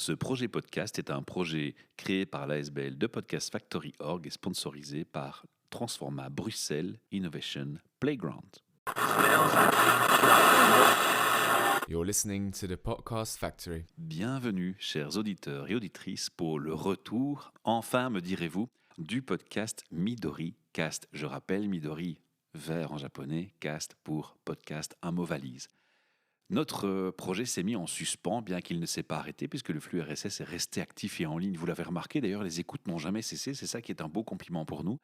Ce projet podcast est un projet créé par l'ASBL de Podcast Factory Org et sponsorisé par Transforma Bruxelles Innovation Playground. You're listening to the Podcast Factory. Bienvenue, chers auditeurs et auditrices, pour le retour, enfin me direz-vous, du podcast Midori Cast. Je rappelle, Midori, vert en japonais, cast pour podcast, un mot valise. Notre projet s'est mis en suspens, bien qu'il ne s'est pas arrêté, puisque le flux RSS est resté actif et en ligne. Vous l'avez remarqué, d'ailleurs, les écoutes n'ont jamais cessé. C'est ça qui est un beau compliment pour nous.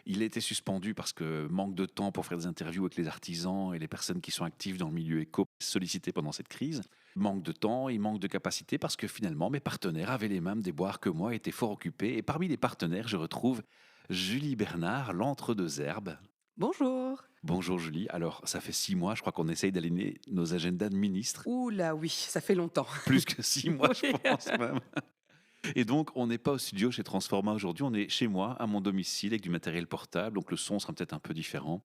Il a été suspendu parce que manque de temps pour faire des interviews avec les artisans et les personnes qui sont actives dans le milieu éco sollicitées pendant cette crise. Manque de temps et manque de capacité parce que finalement, mes partenaires avaient les mêmes déboires que moi, étaient fort occupés. Et parmi les partenaires, je retrouve Julie Bernard, l'entre-deux-herbes. Bonjour. Bonjour Julie. Alors, ça fait 6 mois, je crois qu'on essaye d'aligner nos agendas de ministres. Ouh là oui, ça fait longtemps. Plus que 6 mois, Oui. je pense même. Et donc, on n'est pas au studio chez Transforma aujourd'hui, on est chez moi, à mon domicile, avec du matériel portable, donc le son sera peut-être un peu différent.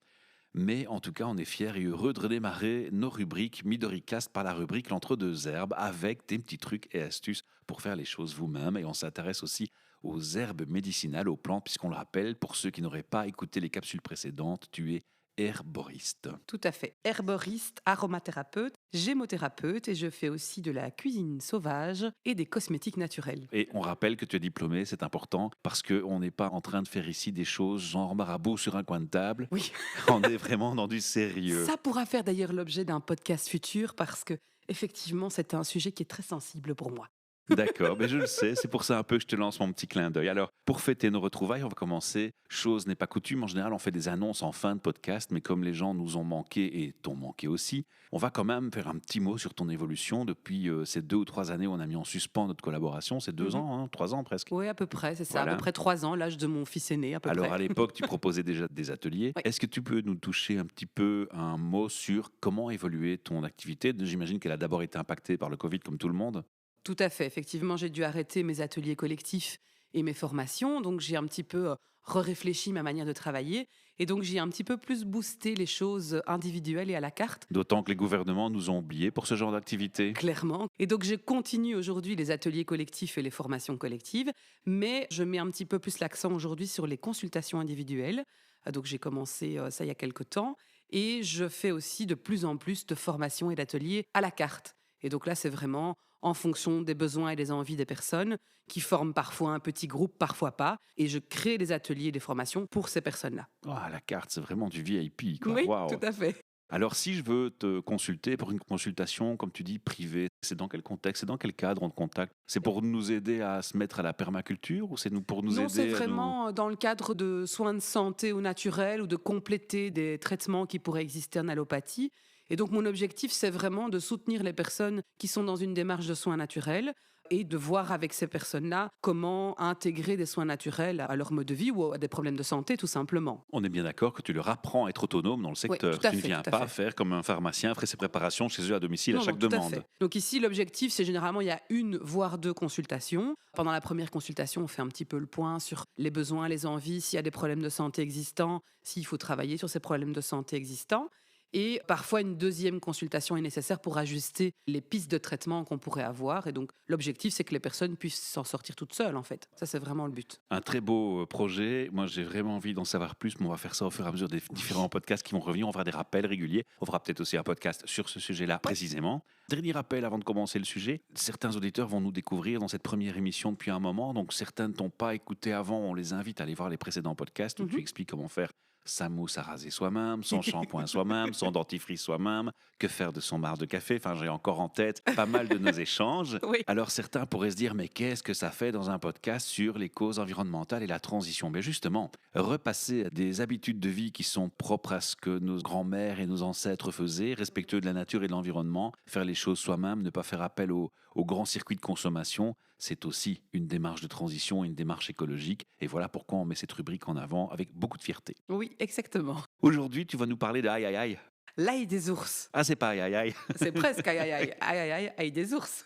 Mais en tout cas, on est fiers et heureux de redémarrer nos rubriques Midoricast par la rubrique L'entre-deux herbes, avec des petits trucs et astuces pour faire les choses vous-même. Et on s'intéresse aussi aux herbes médicinales, aux plantes, puisqu'on le rappelle, pour ceux qui n'auraient pas écouté les capsules précédentes, tu es herboriste. Tout à fait. Herboriste, aromathérapeute, gémothérapeute et je fais aussi de la cuisine sauvage et des cosmétiques naturels. Et on rappelle que tu es diplômé, c'est important, parce qu'on n'est pas en train de faire ici des choses genre marabout sur un coin de table. Oui, On est vraiment dans du sérieux. ça pourra faire d'ailleurs l'objet d'un podcast futur parce que effectivement c'est un sujet qui est très sensible pour moi. D'accord, mais je le sais, c'est pour ça un peu que je te lance mon petit clin d'œil. Alors, pour fêter nos retrouvailles, on va commencer. Chose n'est pas coutume, en général, on fait des annonces en fin de podcast, mais comme les gens nous ont manqué et t'ont manqué aussi, on va quand même faire un petit mot sur ton évolution depuis ces 2 ou 3 années où on a mis en suspens notre collaboration. C'est 2 ans, 3 ans presque. Oui, à peu près, c'est ça, Voilà. à peu près 3 ans, l'âge de mon fils aîné, à peu Alors, près. à l'époque, tu proposais déjà des ateliers. Oui. Est-ce que tu peux nous toucher un petit peu un mot sur comment évoluer ton activité? J'imagine qu'elle a d'abord été impactée par le Covid, comme tout le monde. Tout à fait. Effectivement, j'ai dû arrêter mes ateliers collectifs et mes formations. Donc, j'ai un petit peu réfléchi ma manière de travailler. Et donc, j'ai un petit peu plus boosté les choses individuelles et à la carte, D'autant que les gouvernements nous ont oubliés pour ce genre d'activité. clairement. Et donc, je continue aujourd'hui les ateliers collectifs et les formations collectives. Mais je mets un petit peu plus l'accent aujourd'hui sur les consultations individuelles. Donc, j'ai commencé ça il y a quelque temps. Et je fais aussi de plus en plus de formations et d'ateliers à la carte. Et donc là, c'est vraiment en fonction des besoins et des envies des personnes qui forment parfois un petit groupe, parfois pas. Et je crée des ateliers et des formations pour ces personnes-là. Ah, la carte, c'est vraiment du VIP, quoi. Oui, Waouh. tout à fait. Alors, si je veux te consulter pour une consultation, comme tu dis, privée, c'est dans quel contexte, c'est dans quel cadre on te contacte? C'est pour nous aider à se mettre à la permaculture ou c'est pour nous Non, aider c'est à nous... vraiment dans le cadre de soins de santé au naturel ou de compléter des traitements qui pourraient exister en allopathie. Et donc, mon objectif, c'est vraiment de soutenir les personnes qui sont dans une démarche de soins naturels et de voir avec ces personnes-là comment intégrer des soins naturels à leur mode de vie ou à des problèmes de santé, tout simplement. On est bien d'accord que tu leur apprends à être autonome dans le secteur. tout à Tu ne fait, viens tout à pas fait. faire comme un pharmacien, faire ses préparations chez eux à domicile à Non, chaque non, tout à demande. fait. Donc ici, l'objectif, c'est généralement, il y a 1 voire 2 consultations. Pendant la première consultation, on fait un petit peu le point sur les besoins, les envies, s'il y a des problèmes de santé existants, s'il faut travailler sur ces problèmes de santé existants. Et parfois, une deuxième consultation est nécessaire pour ajuster les pistes de traitement qu'on pourrait avoir. Et donc, l'objectif, c'est que les personnes puissent s'en sortir toutes seules, en fait. Ça, c'est vraiment le but. Un très beau projet. Moi, j'ai vraiment envie d'en savoir plus, mais on va faire ça au fur et à mesure des différents podcasts qui vont revenir. On fera des rappels réguliers. On fera peut-être aussi un podcast sur ce sujet-là précisément. Dernier rappel avant de commencer le sujet. Certains auditeurs vont nous découvrir dans cette première émission depuis un moment. Donc, certains ne t'ont pas écouté avant. On les invite à aller voir les précédents podcasts où tu expliques comment faire sa mousse à raser soi-même, son shampoing soi-même, son dentifrice soi-même, que faire de son marc de café. Enfin, j'ai encore en tête pas mal de nos échanges. Oui. Alors certains pourraient se dire, mais qu'est-ce que ça fait dans un podcast sur les causes environnementales et la transition? Mais justement, repasser à des habitudes de vie qui sont propres à ce que nos grands-mères et nos ancêtres faisaient, respectueux de la nature et de l'environnement, faire les choses soi-même, ne pas faire appel aux grands circuits de consommation, c'est aussi une démarche de transition, une démarche écologique. Et voilà pourquoi on met cette rubrique en avant avec beaucoup de fierté. Oui, exactement. Aujourd'hui, tu vas nous parler de aïe aïe aïe. L'ail des ours. Ah, c'est pas aïe aïe aïe. C'est presque aïe aïe aïe, aïe aïe aïe, aïe des ours.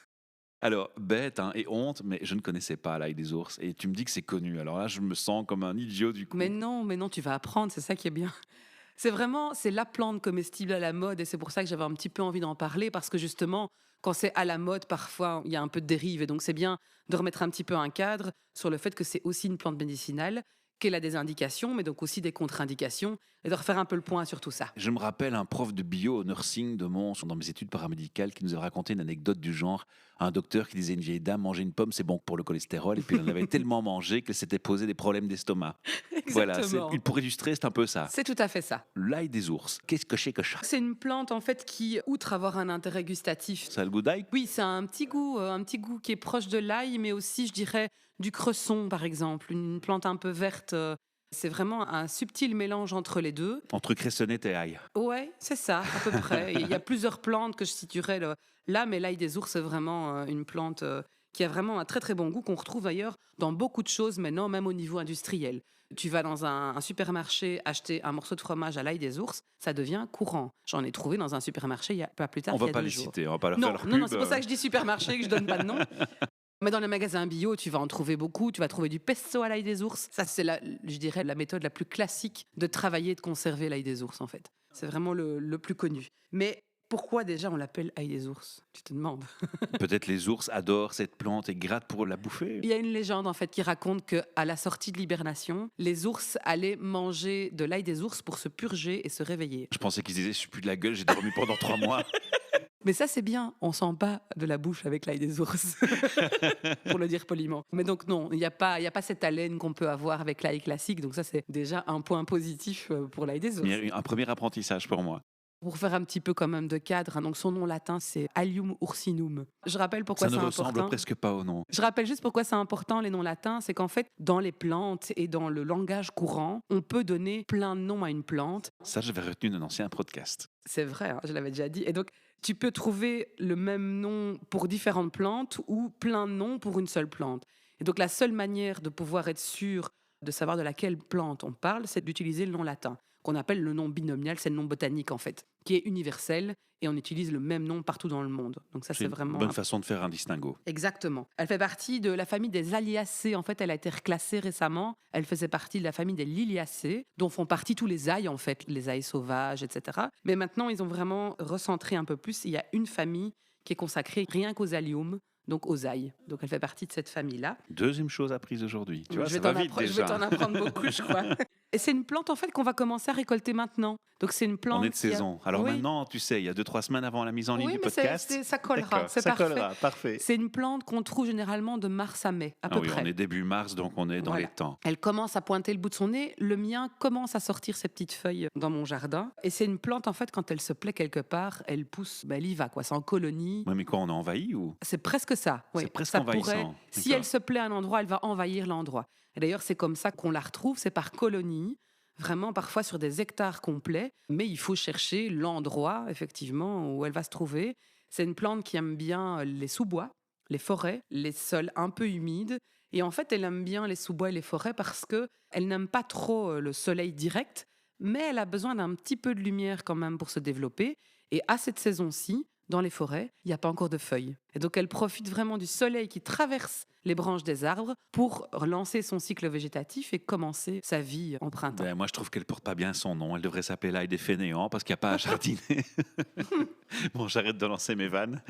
Alors, bête et honte, mais je ne connaissais pas l'ail des ours. Et tu me dis que c'est connu. Alors là, je me sens comme un idiot du coup. Mais non, tu vas apprendre, c'est ça qui est bien. c'est la plante comestible à la mode et c'est pour ça que j'avais un petit peu envie d'en parler parce que justement, quand c'est à la mode, parfois, il y a un peu de dérive et donc c'est bien de remettre un petit peu un cadre sur le fait que c'est aussi une plante médicinale, qu'elle a des indications, mais donc aussi des contre-indications et de refaire un peu le point sur tout ça. Je me rappelle un prof de bio au nursing de Mons, dans mes études paramédicales, qui nous avait raconté une anecdote du genre. Un docteur qui disait à une vieille dame, manger une pomme, c'est bon pour le cholestérol. Et puis elle en avait tellement mangé qu'elle s'était posé des problèmes d'estomac. Voilà, pour illustrer, c'est un peu ça. C'est tout à fait ça. L'ail des ours, qu'est-ce que c'est que ça? C'est une plante en fait qui, outre avoir un intérêt gustatif, Ça a le goût d'ail? oui, c'est un petit goût qui est proche de l'ail, mais aussi, je dirais, du cresson, par exemple, une plante un peu verte. C'est vraiment un subtil mélange entre les deux. Entre cressonnette et ail. Ouais, c'est ça, à peu près. Il y a plusieurs plantes que je situerais là, mais l'ail des ours, c'est vraiment une plante qui a vraiment un très très bon goût qu'on retrouve d'ailleurs dans beaucoup de choses maintenant, même au niveau industriel. Tu vas dans un supermarché acheter un morceau de fromage à l'ail des ours, ça devient courant. J'en ai trouvé dans un supermarché il y a pas plus tard On qu'il y va a pas 2 les jours. citer, on va pas leur Non, faire leur non, pub. non, c'est pour ça que je dis supermarché, que je donne pas de nom. Mais dans les magasins bio, tu vas en trouver beaucoup. Tu vas trouver du pesto à l'ail des ours. Ça, c'est, je dirais, la méthode la plus classique de travailler et de conserver l'ail des ours, en fait. C'est vraiment le plus connu. Mais pourquoi déjà on l'appelle ail des ours? Tu te demandes. Peut-être les ours adorent cette plante et grattent pour la bouffer. Il y a une légende, en fait, qui raconte qu'à la sortie de l'hibernation, les ours allaient manger de l'ail des ours pour se purger et se réveiller. Je pensais qu'ils disaient, je suis plus de la gueule, j'ai dormi pendant 3 mois. Mais ça, c'est bien. On sent pas de la bouche avec l'ail des ours, pour le dire poliment. Mais donc non, il n'y a pas cette haleine qu'on peut avoir avec l'ail classique. Donc ça, c'est déjà un point positif pour l'ail des ours. Un premier apprentissage pour moi. Pour faire un petit peu quand même de cadre, donc son nom latin, c'est Allium ursinum. Je rappelle pourquoi Ça c'est ne important. ressemble presque pas au nom. Je rappelle juste pourquoi c'est important, les noms latins. C'est qu'en fait, dans les plantes et dans le langage courant, on peut donner plein de noms à une plante. Ça, j'avais retenu d'un ancien podcast. C'est vrai, hein, je l'avais déjà dit. Et donc, tu peux trouver le même nom pour différentes plantes ou plein de noms pour une seule plante. Et donc, la seule manière de pouvoir être sûr de savoir de laquelle plante on parle, c'est d'utiliser le nom latin, qu'on appelle le nom binomial, c'est le nom botanique en fait, qui est universel et on utilise le même nom partout dans le monde. Donc ça, c'est vraiment une bonne façon de faire un distinguo. Exactement. Elle fait partie de la famille des Liliacées. En fait, elle a été reclassée récemment. Elle faisait partie de la famille des Liliacées, dont font partie tous les ails, en fait, les ails sauvages, etc. Mais maintenant, ils ont vraiment recentré un peu plus. Il y a une famille qui est consacrée rien qu'aux alliums, donc aux ails. Donc elle fait partie de cette famille-là. Deuxième chose apprise aujourd'hui. Tu vois, ça je va vite déjà. Je vais t'en apprendre beaucoup, je crois. Et c'est une plante en fait qu'on va commencer à récolter maintenant. Donc c'est une plante. On est de saison. Alors oui. Maintenant, tu sais, il y a 2-3 semaines avant la mise en ligne du podcast. Ça collera. D'accord, c'est ça parfait. collera, parfait. C'est une plante qu'on trouve généralement de mars à mai, à peu près. On est début mars, donc on est dans les temps. Elle commence à pointer le bout de son nez. Le mien commence à sortir ses petites feuilles dans mon jardin. Et c'est une plante, en fait, quand elle se plaît quelque part, elle pousse, elle y va, quoi. C'est en colonie. Oui, mais quoi, on est envahi ou? C'est presque ça. Oui. C'est presque ça envahissant. Si elle se plaît à un endroit, elle va envahir l'endroit. Et d'ailleurs, c'est comme ça qu'on la retrouve, c'est par colonie. Vraiment parfois sur des hectares complets, mais il faut chercher l'endroit, effectivement, où elle va se trouver. C'est une plante qui aime bien les sous-bois, les forêts, les sols un peu humides. Et en fait, elle aime bien les sous-bois et les forêts parce qu'elle n'aime pas trop le soleil direct, mais elle a besoin d'un petit peu de lumière quand même pour se développer. Et à cette saison-ci, dans les forêts, il n'y a pas encore de feuilles. Et donc, elle profite vraiment du soleil qui traverse les branches des arbres pour relancer son cycle végétatif et commencer sa vie en printemps. Moi, je trouve qu'elle porte pas bien son nom. Elle devrait s'appeler l'ail des fainéants parce qu'il n'y a pas à jardiner. Bon, j'arrête de lancer mes vannes.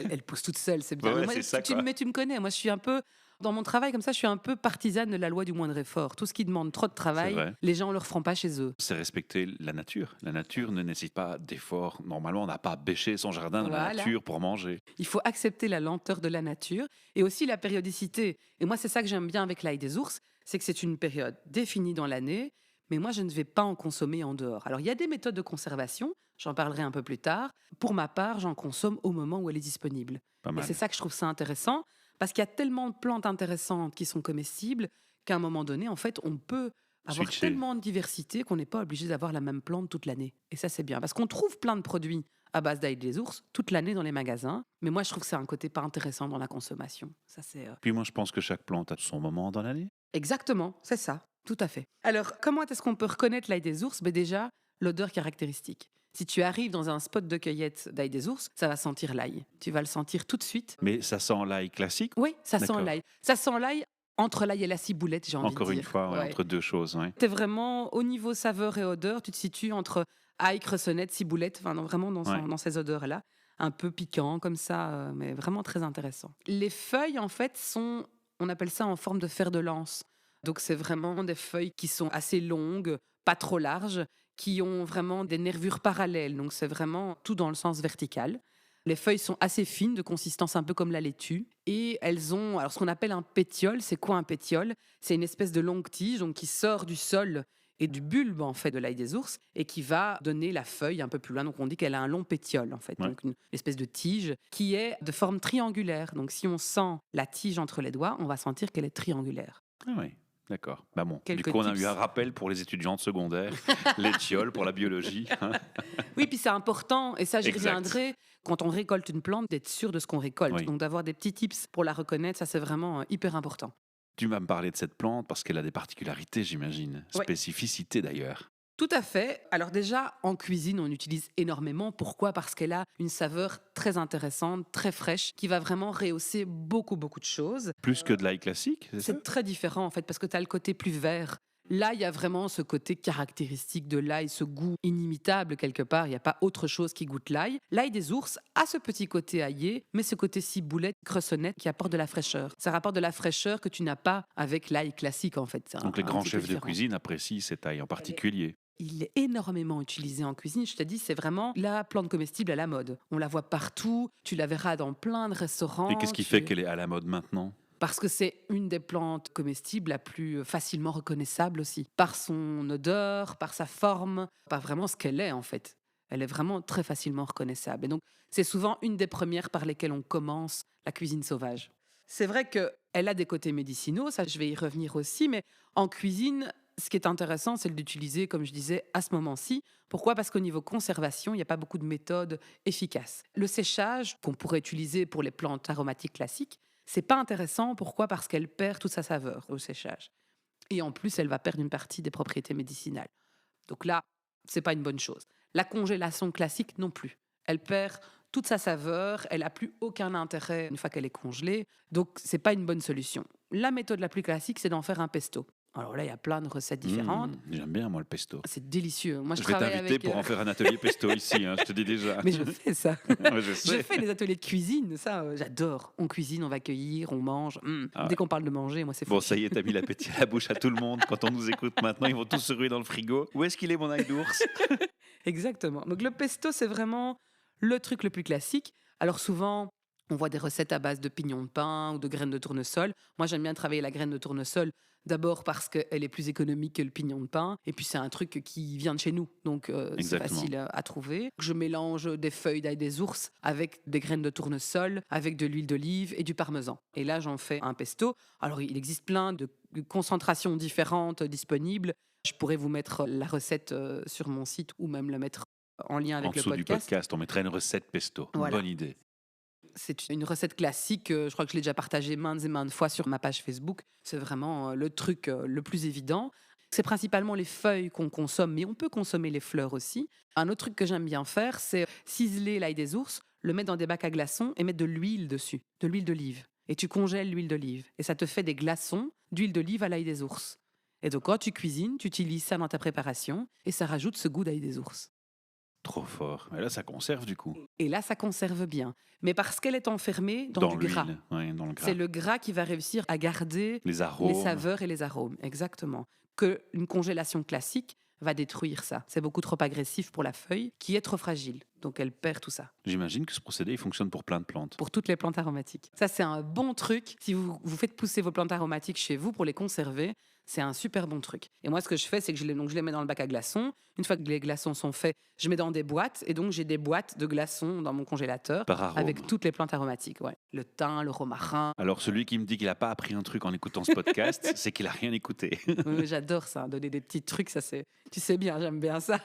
Elle pousse toute seule, c'est bien. Ouais, Moi, c'est ça, mais tu me connais, moi je suis un peu... Dans mon travail, comme ça, je suis un peu partisane de la loi du moindre effort. Tout ce qui demande trop de travail, les gens ne le feront pas chez eux. C'est respecter la nature. La nature ne nécessite pas d'effort. Normalement, on n'a pas à bêcher son jardin dans la nature pour manger. Il faut accepter la lenteur de la nature et aussi la périodicité. Et moi, c'est ça que j'aime bien avec l'ail des ours, c'est que c'est une période définie dans l'année, mais moi, je ne vais pas en consommer en dehors. Alors, il y a des méthodes de conservation, j'en parlerai un peu plus tard. Pour ma part, j'en consomme au moment où elle est disponible. Et c'est ça que je trouve ça intéressant. Parce qu'il y a tellement de plantes intéressantes qui sont comestibles qu'à un moment donné, en fait, on peut avoir tellement de diversité qu'on n'est pas obligé d'avoir la même plante toute l'année. Et ça, c'est bien. Parce qu'on trouve plein de produits à base d'ail des ours toute l'année dans les magasins. Mais moi, je trouve que c'est un côté pas intéressant dans la consommation. Ça, c'est, Puis moi, je pense que chaque plante a son moment dans l'année. Exactement, c'est ça. Tout à fait. Alors, comment est-ce qu'on peut reconnaître l'ail des ours? Déjà, l'odeur caractéristique. Si tu arrives dans un spot de cueillette d'ail des ours, ça va sentir l'ail. Tu vas le sentir tout de suite. Mais ça sent l'ail classique? Oui, ça sent l'ail. Ça sent l'ail entre l'ail et la ciboulette, j'ai envie de dire. Encore une fois, Ouais. entre deux choses. Ouais. T'es vraiment, au niveau saveur et odeur, tu te situes entre ail, cressonnette, ciboulette, enfin, vraiment Ouais. dans ces odeurs-là. Un peu piquant comme ça, mais vraiment très intéressant. Les feuilles, en fait, on appelle ça en forme de fer de lance. Donc, c'est vraiment des feuilles qui sont assez longues, pas trop larges, qui ont vraiment des nervures parallèles. Donc, c'est vraiment tout dans le sens vertical. Les feuilles sont assez fines, de consistance un peu comme la laitue. Et elles ont, alors ce qu'on appelle un pétiole. C'est quoi un pétiole? C'est une espèce de longue tige donc, qui sort du sol et du bulbe en fait de l'ail des ours et qui va donner la feuille un peu plus loin. Donc on dit qu'elle a un long pétiole en fait, Ouais. donc une espèce de tige qui est de forme triangulaire. Donc si on sent la tige entre les doigts, on va sentir qu'elle est triangulaire. Ah oui, d'accord. Bah bon, du Quelques coup, on a tips. eu un rappel pour les étudiants de secondaire, les tioles pour la biologie. Hein. Oui, puis c'est important, et ça j'y Exact. reviendrai, quand on récolte une plante, d'être sûr de ce qu'on récolte. Oui. Donc d'avoir des petits tips pour la reconnaître, ça c'est vraiment hyper important. Tu vas me parler de cette plante parce qu'elle a des particularités, j'imagine. Ouais. Spécificités d'ailleurs. Tout à fait. Alors déjà, en cuisine, on utilise énormément. Pourquoi? Parce qu'elle a une saveur très intéressante, très fraîche, qui va vraiment rehausser beaucoup, beaucoup de choses. Plus que de l'ail classique, c'est ça? C'est très différent en fait, parce que tu as le côté plus vert. Là, il y a vraiment ce côté caractéristique de l'ail, ce goût inimitable quelque part. Il n'y a pas autre chose qui goûte l'ail. L'ail des ours a ce petit côté aillé, mais ce côté ciboulette, cressonnette qui apporte de la fraîcheur. Ça rapporte de la fraîcheur que tu n'as pas avec l'ail classique en fait. C'est Donc les un grands petit peu chefs de différent. cuisine apprécient cette ail en particulier. Il est énormément utilisé en cuisine. Je te dis, c'est vraiment la plante comestible à la mode. On la voit partout. Tu la verras dans plein de restaurants. Et qu'est-ce qui fait qu'elle est à la mode maintenant? Parce que c'est une des plantes comestibles la plus facilement reconnaissable aussi. Par son odeur, par sa forme, par vraiment ce qu'elle est en fait. Elle est vraiment très facilement reconnaissable. Et donc, c'est souvent une des premières par lesquelles on commence la cuisine sauvage. C'est vrai qu'elle a des côtés médicinaux, ça je vais y revenir aussi, mais en cuisine, ce qui est intéressant, c'est de l'utiliser, comme je disais, à ce moment-ci. Pourquoi? Parce qu'au niveau conservation, il n'y a pas beaucoup de méthodes efficaces. Le séchage, qu'on pourrait utiliser pour les plantes aromatiques classiques, c'est pas intéressant. Pourquoi? Parce qu'elle perd toute sa saveur au séchage. Et en plus, elle va perdre une partie des propriétés médicinales. Donc là, c'est pas une bonne chose. La congélation classique non plus. Elle perd toute sa saveur, elle n'a plus aucun intérêt une fois qu'elle est congelée. Donc c'est pas une bonne solution. La méthode la plus classique, c'est d'en faire un pesto. Alors là, il y a plein de recettes différentes. J'aime bien moi le pesto. C'est délicieux. Moi, je Je vais travaille t'inviter avec. pour en faire un atelier pesto ici, hein, je te dis déjà. Mais je fais ça. Ouais, je Je sais. fais des ateliers de cuisine, ça, j'adore. On cuisine, on va cueillir, on mange. Ah ouais. Dès qu'on parle de manger, moi, c'est fou. Bon, ça y est, t'as mis l'appétit à la bouche à tout le monde. Quand on nous écoute maintenant, ils vont tous se ruer dans le frigo. Où est-ce qu'il est mon ail d'ours? Exactement. Donc le pesto, c'est vraiment le truc le plus classique. Alors souvent, on voit des recettes à base de pignons de pain ou de graines de tournesol. Moi, j'aime bien travailler la graine de tournesol. D'abord parce qu'elle est plus économique que le pignon de pain. Et puis, c'est un truc qui vient de chez nous. Donc, c'est Exactement. facile à trouver. Je mélange des feuilles d'ail des ours avec des graines de tournesol, avec de l'huile d'olive et du parmesan. Et là, j'en fais un pesto. Alors, il existe plein de concentrations différentes disponibles. Je pourrais vous mettre la recette sur mon site ou même la mettre en lien avec En le dessous du podcast. podcast, on mettrait une recette pesto. Voilà. Bonne idée. C'est une recette classique, je crois que je l'ai déjà partagée maintes et maintes fois sur ma page Facebook. C'est vraiment le truc le plus évident. C'est principalement les feuilles qu'on consomme, mais on peut consommer les fleurs aussi. Un autre truc que j'aime bien faire, c'est ciseler l'ail des ours, le mettre dans des bacs à glaçons et mettre de l'huile dessus, de l'huile d'olive. Et tu congèles l'huile d'olive. Et ça te fait des glaçons d'huile d'olive à l'ail des ours. Et donc quand tu cuisines, tu utilises ça dans ta préparation et ça rajoute ce goût d'ail des ours. Trop fort. Et là, ça conserve du coup. Et là, ça conserve bien. Mais parce qu'elle est enfermée dans du gras. l'huile. Ouais, dans le gras. C'est le gras qui va réussir à garder Les arômes. les saveurs et les arômes. Exactement. Que une congélation classique va détruire ça. C'est beaucoup trop agressif pour la feuille, qui est trop fragile. Donc elle perd tout ça. J'imagine que ce procédé il fonctionne pour plein de plantes. Pour toutes les plantes aromatiques. Ça, c'est un bon truc. Si vous faites pousser vos plantes aromatiques chez vous pour les conserver, c'est un super bon truc. Et moi, ce que je fais, c'est que je les mets dans le bac à glaçons. Une fois que les glaçons sont faits, je mets dans des boîtes. Et donc, j'ai des boîtes de glaçons dans mon congélateur Par arôme. avec toutes les plantes aromatiques. Ouais. Le thym, le romarin. Alors, celui qui me dit qu'il n'a pas appris un truc en écoutant ce podcast, c'est qu'il n'a rien écouté. Oui, j'adore ça, donner des petits trucs. Ça, c'est, tu sais bien, j'aime bien ça.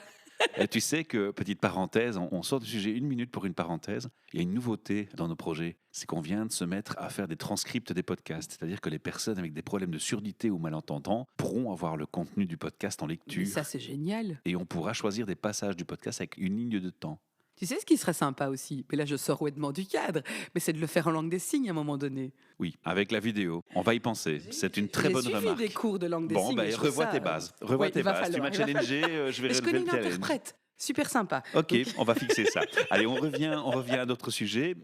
Et tu sais que, petite parenthèse, on sort du sujet 1 minute pour une parenthèse. Il y a une nouveauté dans nos projets, c'est qu'on vient de se mettre à faire des transcripts des podcasts. C'est-à-dire que les personnes avec des problèmes de surdité ou malentendants pourront avoir le contenu du podcast en Mais lecture. ça, c'est génial. Et on pourra choisir des passages du podcast avec une ligne de temps. Tu sais ce qui serait sympa aussi, mais là je sors honnêtement du cadre, mais c'est de le faire en langue des signes à un moment donné. Oui, avec la vidéo. On va y penser. C'est une très bonne J'ai remarque. suivi des cours de langue des Bon, signes. ben, et je trouve revois ça, tes bases. Revois ouais, tes il va bases. Tu falloir, m'as il va challengé, je vais Mais je relever connais le une challenge. interprète, super sympa. Ok, on va fixer ça. Allez, on revient à d'autres sujets.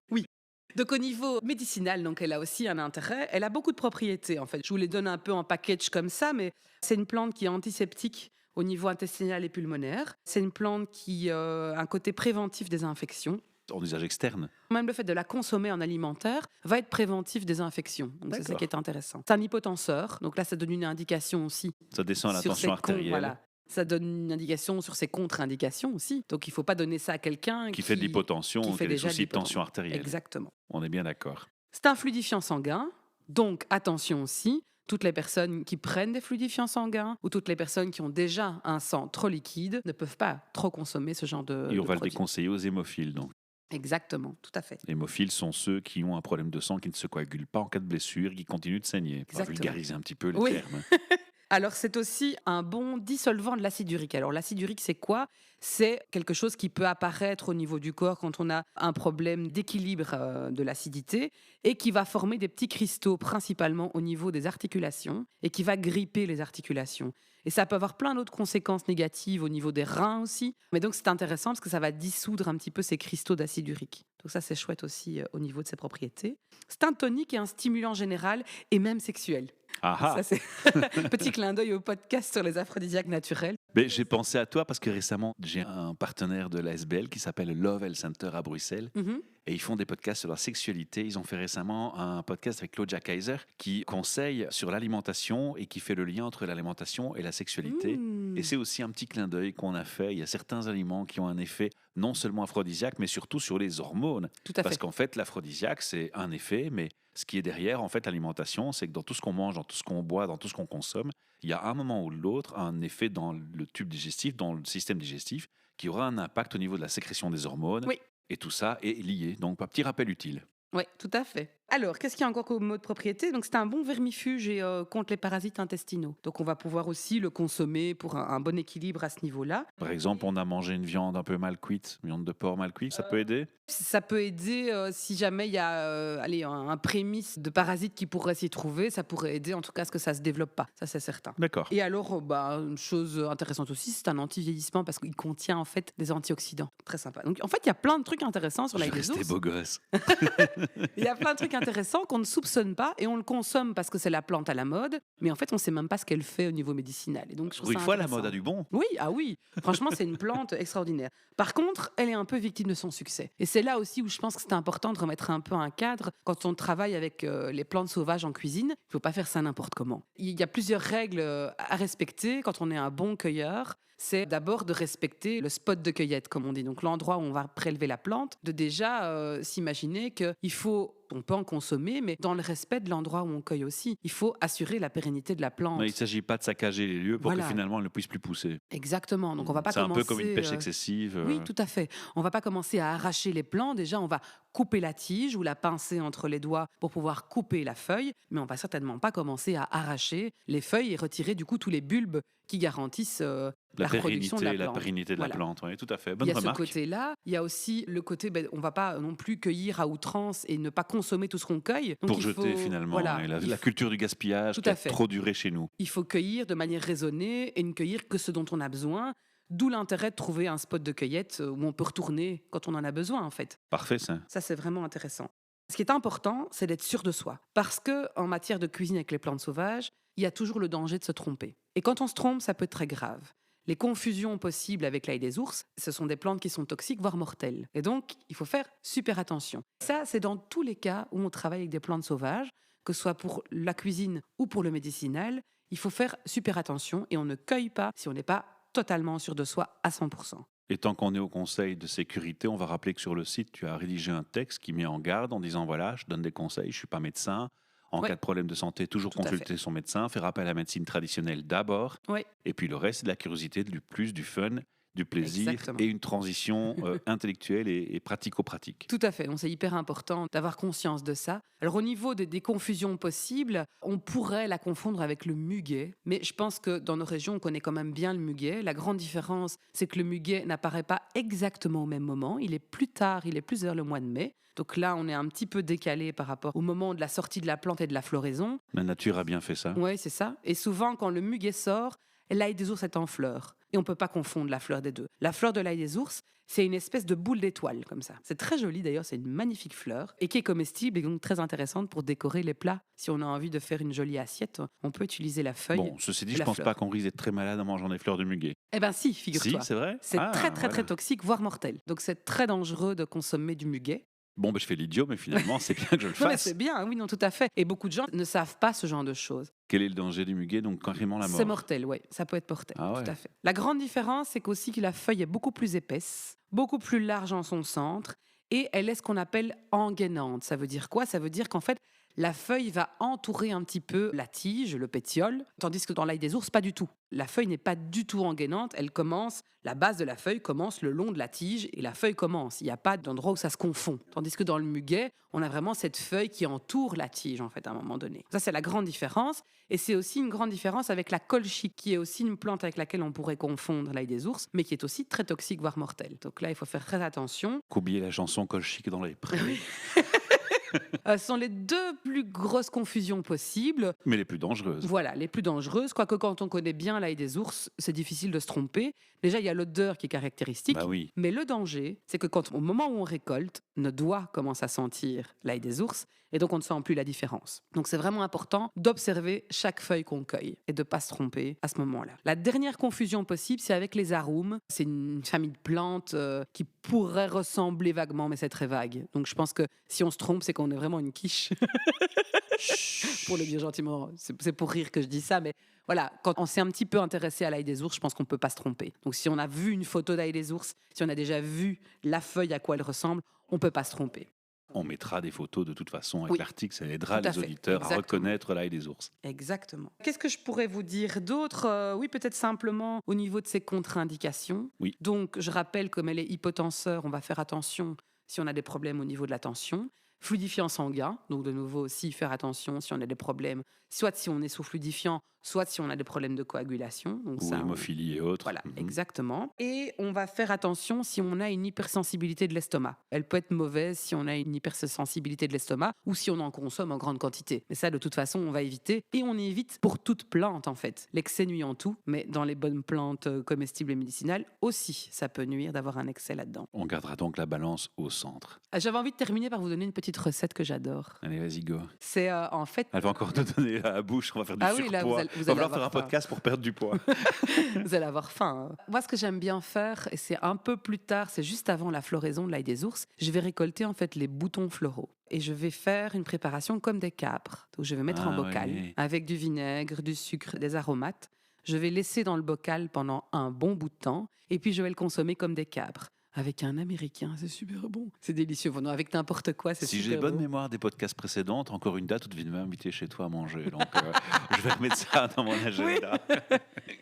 Donc au niveau médicinal, donc elle a aussi un intérêt. Elle a beaucoup de propriétés en fait. Je vous les donne un peu en package comme ça, mais c'est une plante qui est antiseptique au niveau intestinal et pulmonaire. C'est une plante qui a un côté préventif des infections. En usage externe. Même le fait de la consommer en alimentaire va être préventif des infections. Donc c'est ça D'accord. qui est intéressant. C'est un hypotenseur, donc là ça donne une indication aussi Ça descend à la sur tension ses artérielle. voilà. Ça donne une indication sur ses contre-indications aussi. Donc il ne faut pas donner ça à quelqu'un Qui fait de l'hypotension, qui qui fait a des déjà de soucis de l'hypotension. tension artérielle. Exactement. On est bien d'accord. C'est un fluidifiant sanguin, donc attention aussi, toutes les personnes qui prennent des fluidifiants sanguins ou toutes les personnes qui ont déjà un sang trop liquide ne peuvent pas trop consommer ce genre de Et on va le produit. déconseiller aux hémophiles. Donc. Exactement, tout à fait. Les hémophiles sont ceux qui ont un problème de sang qui ne se coagule pas en cas de blessure, qui continuent de saigner. On va Exactement. vulgariser un petit peu les Oui. termes. Alors, c'est aussi un bon dissolvant de l'acide urique. Alors, l'acide urique, c'est quoi? C'est quelque chose qui peut apparaître au niveau du corps quand on a un problème d'équilibre de l'acidité et qui va former des petits cristaux, principalement au niveau des articulations, et qui va gripper les articulations. Et ça peut avoir plein d'autres conséquences négatives au niveau des reins aussi. Mais donc, c'est intéressant parce que ça va dissoudre un petit peu ces cristaux d'acide urique. Donc ça, c'est chouette aussi au niveau de ses propriétés. C'est un tonique et un stimulant général et même sexuel. Ah ah. Ça, c'est petit clin d'œil au podcast sur les aphrodisiaques naturels. Mais j'ai pensé à toi parce que récemment, j'ai un partenaire de l'ASBL qui s'appelle Love Health Center à Bruxelles. Mhm. Et ils font des podcasts sur la sexualité. Ils ont fait récemment un podcast avec Claudia Kaiser qui conseille sur l'alimentation et qui fait le lien entre l'alimentation et la sexualité. Mmh. Et c'est aussi un petit clin d'œil qu'on a fait. Il y a certains aliments qui ont un effet non seulement aphrodisiaque, mais surtout sur les hormones. Tout à Parce fait. qu'en fait, l'aphrodisiaque, c'est un effet, mais ce qui est derrière, en fait, l'alimentation, c'est que dans tout ce qu'on mange, dans tout ce qu'on boit, dans tout ce qu'on consomme, il y a un moment ou l'autre un effet dans le tube digestif, dans le système digestif, qui aura un impact au niveau de la sécrétion des hormones. Oui. Et tout ça est lié. Donc, un petit rappel utile. Oui, tout à fait. Alors, qu'est-ce qu'il y a encore comme mot de propriété? Donc, c'est un bon vermifuge et contre les parasites intestinaux. Donc, on va pouvoir aussi le consommer pour un bon équilibre à ce niveau-là. Par exemple, on a mangé une viande un peu mal cuite, une viande de porc mal cuite, ça peut aider. Ça peut aider si jamais il y a un prémisse de parasites qui pourrait s'y trouver. Ça pourrait aider en tout cas à ce que ça ne se développe pas. Ça, c'est certain. D'accord. Et alors, une chose intéressante aussi, c'est un anti-vieillissement parce qu'il contient en fait des antioxydants. Très sympa. Donc, en fait, il y a plein de trucs intéressants sur Je la vais rester ours. beau gosse. Il y a plein de trucs intéressants qu'on ne soupçonne pas et on le consomme parce que c'est la plante à la mode, mais en fait, on ne sait même pas ce qu'elle fait au niveau médicinal. Et donc, je trouve Pour une ça fois, la intéressant. mode a du bon. Oui, ah oui. Franchement, c'est une plante extraordinaire. Par contre, elle est un peu victime de son succès. Et c'est là aussi où je pense que c'est important de remettre un peu un cadre quand on travaille avec les plantes sauvages en cuisine. Il ne faut pas faire ça n'importe comment. Il y a plusieurs règles à respecter quand on est un bon cueilleur. C'est d'abord de respecter le spot de cueillette, comme on dit, donc l'endroit où on va prélever la plante, de déjà s'imaginer on peut en consommer, mais dans le respect de l'endroit où on cueille aussi. Il faut assurer la pérennité de la plante. Mais il ne s'agit pas de saccager les lieux pour Voilà. que finalement elle ne puisse plus pousser. Exactement. Donc on va pas C'est un commencer. peu comme une pêche excessive. Oui, tout à fait. On va pas commencer à arracher les plants. Déjà, on va couper la tige ou la pincer entre les doigts pour pouvoir couper la feuille, mais on va certainement pas commencer à arracher les feuilles et retirer du coup tous les bulbes qui garantissent la reproduction de la plante. La pérennité de Voilà. la plante, oui, tout à fait. Il Bonne y a remarque. ce côté-là. Il y a aussi le côté, on ne va pas non plus cueillir à outrance et ne pas consommer tout ce qu'on cueille. Donc, Pour il jeter faut- finalement. voilà, Et il la culture du gaspillage Tout qui à a fait. trop duré chez nous. Il faut cueillir de manière raisonnée et ne cueillir que ce dont on a besoin. D'où l'intérêt de trouver un spot de cueillette où on peut retourner quand on en a besoin, en fait. Parfait, ça. Ça, c'est vraiment intéressant. Ce qui est important, c'est d'être sûr de soi. Parce que en matière de cuisine avec les plantes sauvages, il y a toujours le danger de se tromper. Et quand on se trompe, ça peut être très grave. Les confusions possibles avec l'ail des ours, ce sont des plantes qui sont toxiques, voire mortelles. Et donc, il faut faire super attention. Ça, c'est dans tous les cas où on travaille avec des plantes sauvages, que ce soit pour la cuisine ou pour le médicinal. Il faut faire super attention et on ne cueille pas si on n'est pas totalement sûr de soi à 100%. Et tant qu'on est au conseil de sécurité, on va rappeler que sur le site, tu as rédigé un texte qui met en garde en disant voilà, je donne des conseils, je ne suis pas médecin. En Ouais. cas de problème de santé, toujours Tout à consulter son médecin, faire appel à la médecine traditionnelle d'abord. Oui, Et puis le reste, c'est de la curiosité, du plus, du fun. du plaisir Exactement. et une transition intellectuelle et pratico-pratique. Tout à fait, donc c'est hyper important d'avoir conscience de ça. Alors au niveau des confusions possibles, on pourrait la confondre avec le muguet, mais je pense que dans nos régions, on connaît quand même bien le muguet. La grande différence, c'est que le muguet n'apparaît pas exactement au même moment, il est plus tard, il est plus vers le mois de mai. Donc là, on est un petit peu décalé par rapport au moment de la sortie de la plante et de la floraison. La nature a bien fait ça. Oui, c'est ça. Et souvent, quand le muguet sort, l'ail des ours est en fleur. Et on ne peut pas confondre la fleur des deux. La fleur de l'ail des ours, c'est une espèce de boule d'étoile, comme ça. C'est très joli d'ailleurs, c'est une magnifique fleur. Et qui est comestible et donc très intéressante pour décorer les plats. Si on a envie de faire une jolie assiette, on peut utiliser la feuille. Bon, ceci dit, de je la pense fleur. pas qu'on risque d'être très malade en mangeant des fleurs de muguet. Eh bien si, Si, figure-toi. c'est vrai. C'est Ah, très voilà. toxique, voire mortel. Donc c'est très dangereux de consommer du muguet. Bon, je fais l'idiot, mais finalement, c'est bien que je le Non mais fasse. c'est bien, oui, non, tout à fait. Et beaucoup de gens ne savent pas ce genre de choses. Quel est le danger du muguet? Donc, carrément la mort. C'est mortel, oui, ça peut être mortel, Ah ouais. tout à fait. La grande différence, c'est qu'aussi que la feuille est beaucoup plus épaisse, beaucoup plus large en son centre, et elle est ce qu'on appelle engainante. Ça veut dire quoi? Ça veut dire qu'en fait, la feuille va entourer un petit peu la tige, le pétiole, tandis que dans l'ail des ours, pas du tout. La feuille n'est pas du tout engainante, elle commence, la base de la feuille commence le long de la tige et la feuille commence. Il n'y a pas d'endroit où ça se confond. Tandis que dans le muguet, on a vraiment cette feuille qui entoure la tige, en fait, à un moment donné. Ça, c'est la grande différence. Et c'est aussi une grande différence avec la colchique, qui est aussi une plante avec laquelle on pourrait confondre l'ail des ours, mais qui est aussi très toxique, voire mortelle. Donc là, il faut faire très attention. Qu'oublier la chanson Colchique dans les prés, Ce sont les deux plus grosses confusions possibles. mais les plus dangereuses. Voilà, les plus dangereuses. Quoique quand on connaît bien l'ail des ours, c'est difficile de se tromper. Déjà, il y a l'odeur qui est caractéristique. Bah oui. Mais le danger, c'est que quand, au moment où on récolte, nos doigts commencent à sentir l'ail des ours et donc on ne sent plus la différence. Donc c'est vraiment important d'observer chaque feuille qu'on cueille et de ne pas se tromper à ce moment-là. La dernière confusion possible, c'est avec les aroums. C'est une famille de plantes qui pourrait ressembler vaguement, mais c'est très vague. Donc je pense que si on se trompe, c'est qu'on est vraiment une quiche. Pour le dire gentiment, c'est pour rire que je dis ça, mais voilà, quand on s'est un petit peu intéressé à l'ail des ours, je pense qu'on ne peut pas se tromper. Donc si on a vu une photo d'ail des ours, si on a déjà vu la feuille à quoi elle ressemble, on ne peut pas se tromper. On mettra des photos de toute façon avec Oui. l'article, ça aidera Tout à les fait, auditeurs à exactement. reconnaître l'ail des ours. Exactement. Qu'est-ce que je pourrais vous dire d'autre? Oui, peut-être simplement au niveau de ces contre-indications. Oui. Donc, je rappelle, comme elle est hypotenseur, on va faire attention si on a des problèmes au niveau de la tension. Fluidifiant sanguin, donc de nouveau aussi faire attention si on a des problèmes, soit si on est sous fluidifiant, soit si on a des problèmes de coagulation. Donc Ou ça, hémophilie et autres. Voilà, Mhm. exactement. Et on va faire attention si on a une hypersensibilité de l'estomac. Elle peut être mauvaise si on a une hypersensibilité de l'estomac ou si on en consomme en grande quantité. Mais ça, de toute façon, on va éviter. Et on évite pour toute plante, en fait. L'excès nuit en tout, mais dans les bonnes plantes comestibles et médicinales aussi, ça peut nuire d'avoir un excès là-dedans. On gardera donc la balance au centre. J'avais envie de terminer par vous donner une petite recette que j'adore. Allez, vas-y, go. C'est en fait... Elle va encore te donner à la bouche, on va faire du Ah oui, surpoids. là, vous allez Il va falloir avoir faire un faim. podcast pour perdre du poids. Vous allez avoir faim. Moi, ce que j'aime bien faire, et c'est un peu plus tard, c'est juste avant la floraison de l'ail des ours, je vais récolter en fait les boutons floraux. Et je vais faire une préparation comme des capres. Donc, je vais mettre Ah en bocal oui. avec du vinaigre, du sucre, des aromates. Je vais laisser dans le bocal pendant un bon bout de temps. Et puis, je vais le consommer comme des capres. Avec un américain, c'est super bon. C'est délicieux. Bon, non, avec n'importe quoi, c'est Si super j'ai bonne bon. mémoire des podcasts précédents, encore une date où tu devais m'inviter chez toi à manger. Donc, je vais remettre ça dans mon agenda.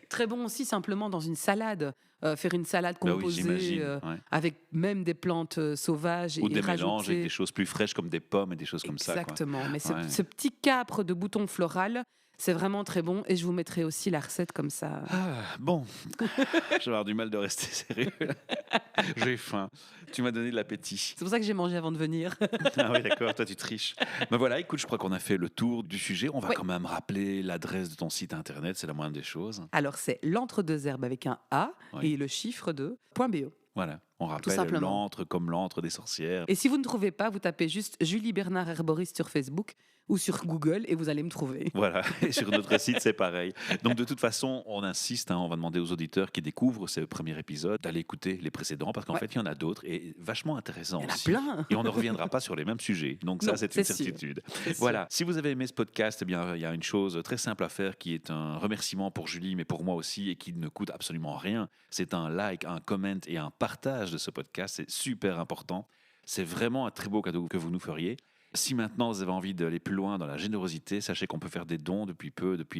Très bon aussi, simplement dans une salade. Faire une salade Bah oui, composée j'imagine. Ouais. avec même des plantes sauvages Ou et des mélanges rajouter... avec des choses plus fraîches comme des pommes et des choses comme ça. Quoi. Exactement. Mais Ouais. ce petit capre de bouton floral, c'est vraiment très bon. Et je vous mettrai aussi la recette comme ça. Ah, bon, je vais avoir du mal de rester sérieux. là. J'ai faim. Tu m'as donné de l'appétit. C'est pour ça que j'ai mangé avant de venir. Ah oui, d'accord, toi tu triches. Ben voilà, écoute, je crois qu'on a fait le tour du sujet. On va Oui. quand même rappeler l'adresse de ton site internet, c'est la moindre des choses. Alors, c'est l'entre-deux-herbes avec un A Oui. et le chiffre de .be. Voilà, on rappelle simplement. l'antre comme l'antre des sorcières. Et si vous ne trouvez pas, vous tapez juste Julie Bernard Herboriste sur Facebook ou sur Google et vous allez me trouver. Voilà, et sur notre site, c'est pareil. Donc, de toute façon, on insiste, on va demander aux auditeurs qui découvrent ce premier épisode d'aller écouter les précédents, parce qu'en Ouais. fait, il y en a d'autres et vachement intéressants Il y en a aussi. plein. Et on ne reviendra pas sur les mêmes sujets. Donc, ça, Non, c'est une c'est sûr. certitude. C'est sûr. Voilà, si vous avez aimé ce podcast, eh bien, il y a une chose très simple à faire qui est un remerciement pour Julie, mais pour moi aussi, et qui ne coûte absolument rien. C'est un like, un comment et un partage de ce podcast. C'est super important. C'est vraiment un très beau cadeau que vous nous feriez. Si maintenant vous avez envie d'aller plus loin dans la générosité, sachez qu'on peut faire des dons depuis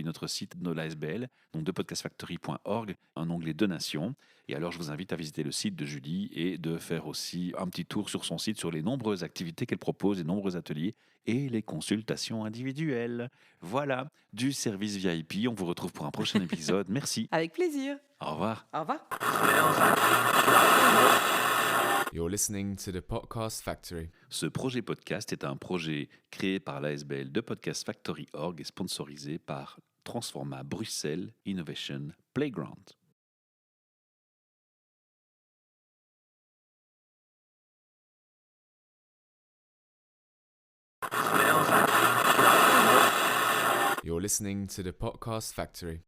notre site de l'ASBL, donc de podcastfactory.org, un onglet donations. Et alors je vous invite à visiter le site de Julie et de faire aussi un petit tour sur son site sur les nombreuses activités qu'elle propose, les nombreux ateliers et les consultations individuelles. Voilà, du service VIP. On vous retrouve pour un prochain épisode. Merci. Avec plaisir. Au revoir. Au revoir. You're listening to the Podcast Factory. Ce projet podcast est un projet créé par l'ASBL de Podcast Factory.org et sponsorisé par Transforma Bruxelles Innovation Playground. You're listening to the Podcast Factory.